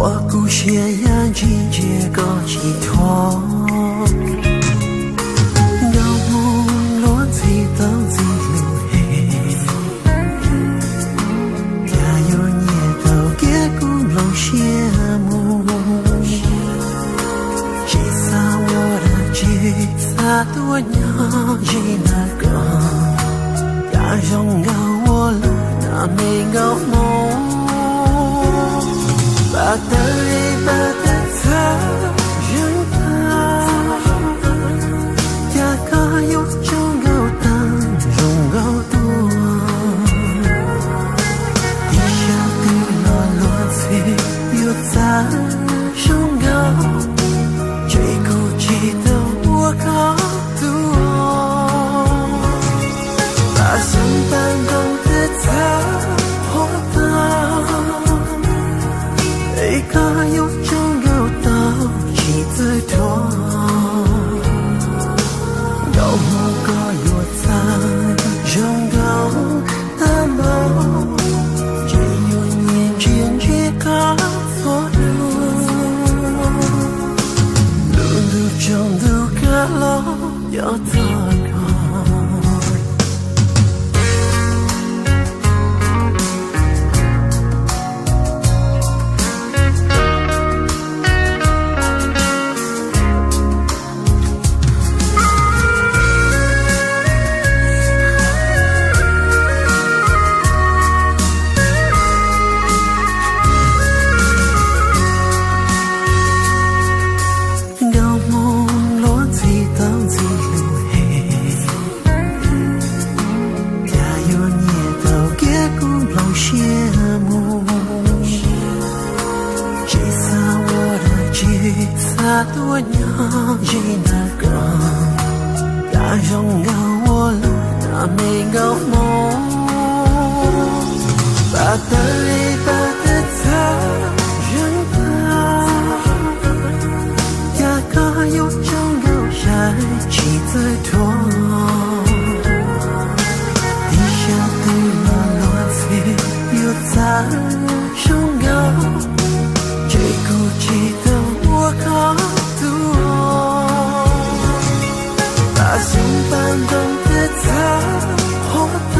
我故血眼睛结个寄托，有梦落自都自路黑，也有年头结古老羡慕，其实我的节奏多年已那个，也让我了那没个梦。把的爱，把的他，人他，呀个有种高档，容高多，一下对了落水，又在容高，最顾忌的我高度，把身伴动的他。一个有种有道起最多，有某个有在容高的梦，只有年间这个错路，路中都个了要怎个？多年已那个，也让我了那没个梦，把的爱，把的他，人他，呀个有种有晒起最多，一下对了落水，又在容高，最顾忌的我高。把心伴动的他，活到。